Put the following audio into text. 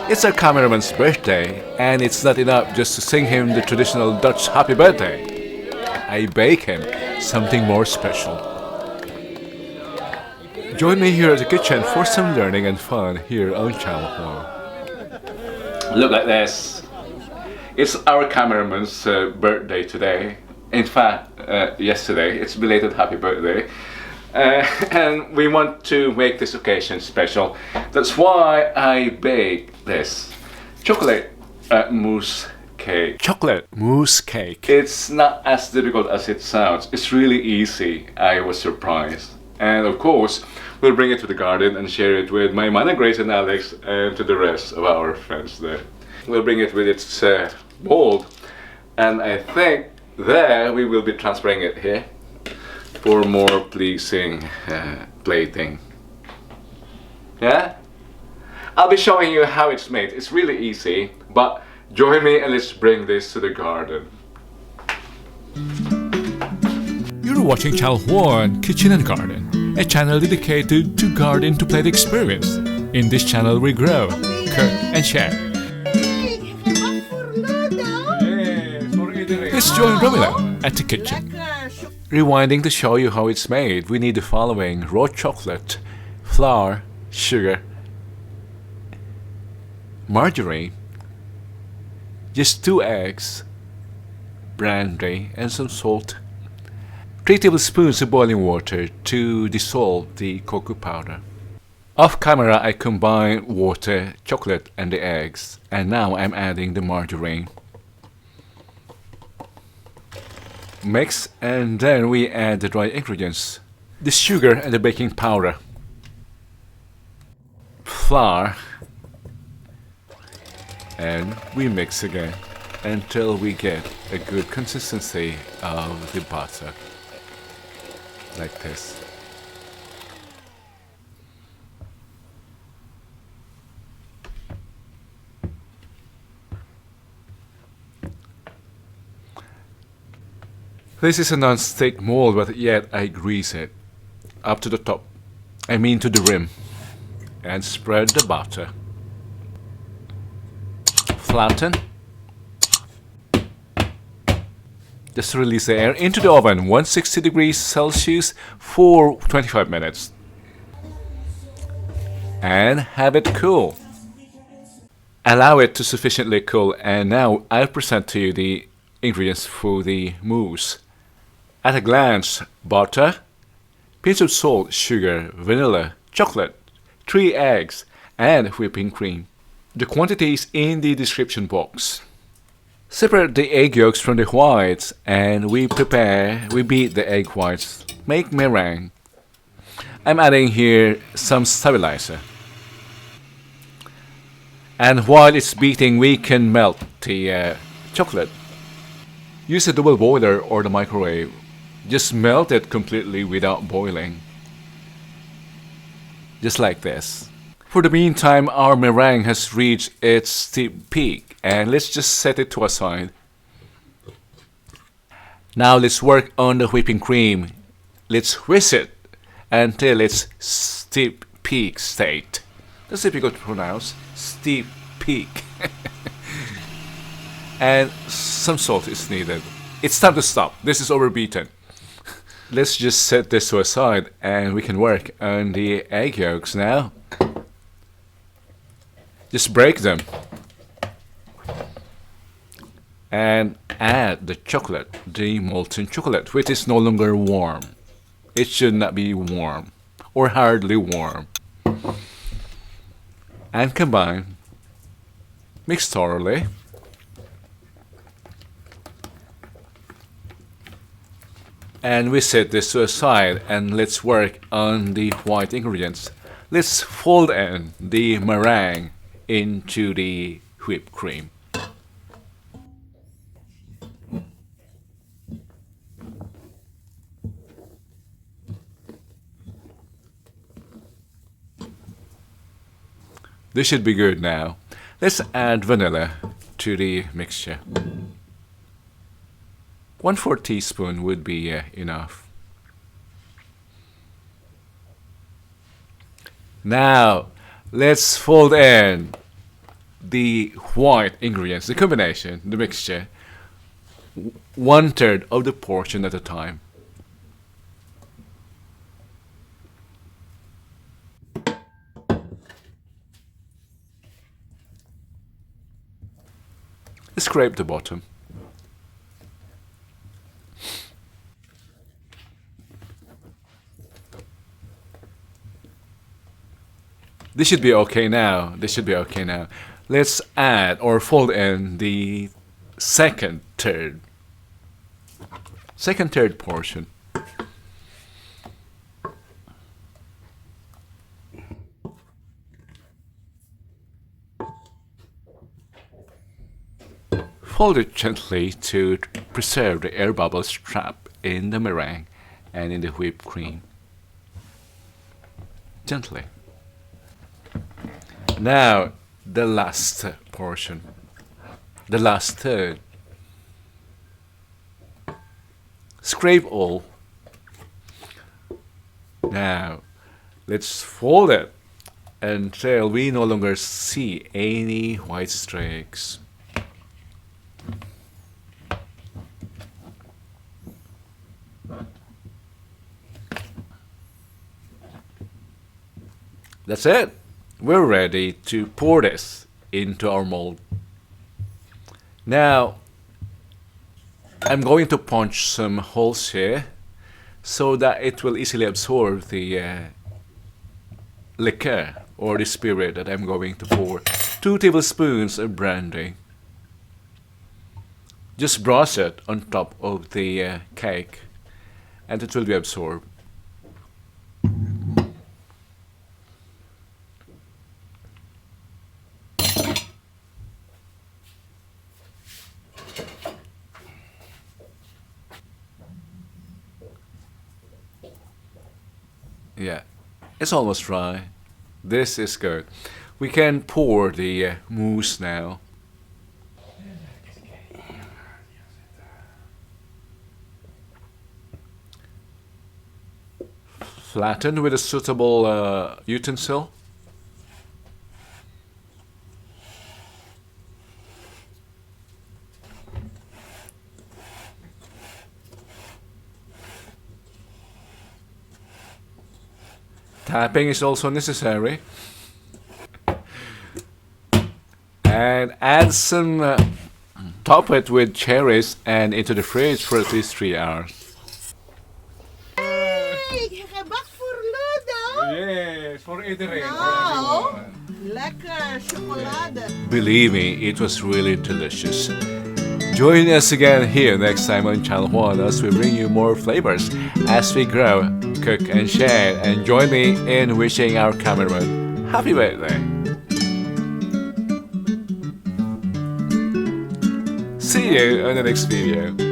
It's our cameraman's birthday, and it's not enough just to sing him the traditional Dutch happy birthday. I bake him something more special. Join me here at the kitchen for some learning and fun here on Channel 4. Look at this. It's our cameraman's birthday today. In fact, yesterday. It's belated happy birthday. And we want to make this occasion special. That's why I baked this chocolate mousse cake. Chocolate mousse cake. It's not as difficult as it sounds. It's really easy. I was surprised. And of course, we'll bring it to the garden and share it with my Mana, Grace and Alex and to the rest of our friends there. We'll bring it with its mold, and I think there we will be transferring it here for more pleasing plating. Yeah? I'll be showing you how it's made. It's really easy, but join me and let's bring this to the garden. You're watching Channel 1 Kitchen and Garden, a channel dedicated to garden to plate experience. In this channel we grow, cook and share. Let's join Romila at the kitchen. Rewinding to show you how it's made, we need the following: raw chocolate, flour, sugar, margarine, just 2 eggs, brandy and some salt, 3 tablespoons of boiling water to dissolve the cocoa powder. Off camera I combine water, chocolate and the eggs, and now I'm adding the margarine. Mix, and then we add the dry ingredients, the sugar and the baking powder, flour, and we mix again until we get a good consistency of the butter, like this. This is a non-stick mold, but yet I grease it up to the top, I mean to the rim, and spread the butter. Flatten. Just release the air into the oven, 160 degrees Celsius for 25 minutes. And have it cool. Allow it to sufficiently cool, and now I'll present to you the ingredients for the mousse. At a glance: butter, pinch of salt, sugar, vanilla, chocolate, 3 eggs, and whipping cream. The quantities in the description box. Separate the egg yolks from the whites, and we beat the egg whites. Make meringue. I'm adding here some stabilizer. And while it's beating, we can melt the chocolate. Use a double boiler or the microwave. Just melt it completely without boiling. Just like this. For the meantime, our meringue has reached its steep peak, and let's just set it to a side. Now let's work on the whipping cream. Let's whisk it until its steep peak state. That's difficult to pronounce. Steep peak. And some salt is needed. It's time to stop. This is overbeaten. Let's just set this to a side and we can work on the egg yolks now. Just break them. And add the chocolate, the molten chocolate, which is no longer warm. It should not be warm, or hardly warm. And combine. Mix thoroughly. And we set this to a side, and let's work on the white ingredients. Let's fold in the meringue into the whipped cream. This should be good now. Let's add vanilla to the mixture. 1/4 teaspoon would be enough. Now, let's fold in the white ingredients, the combination, the mixture, 1/3 of the portion at a time. Scrape the bottom. This should be okay now. This should be okay now. Let's add or fold in the second third portion. Fold it gently to preserve the air bubbles trapped in the meringue and in the whipped cream. Gently. Now, the last portion. The last third. Scrape all. Now, let's fold it until we no longer see any white streaks. That's it. We're ready to pour this into our mold. Now, I'm going to punch some holes here so that it will easily absorb the liquor or the spirit that I'm going to pour. 2 tablespoons of brandy. Just brush it on top of the cake and it will be absorbed. Yeah, it's almost dry. This is good. We can pour the mousse now. Flatten with a suitable utensil. Tapping is also necessary. And add some, top it with cherries and into the fridge for at least 3 hours. Hey, gebak voor Ludo. Yes, for eating. Nou, lekker chocolade. Believe me, it was really delicious. Join us again here next time on Channel 1 as we bring you more flavors as we grow, cook and share. And join me in wishing our cameraman happy birthday. See you on the next video.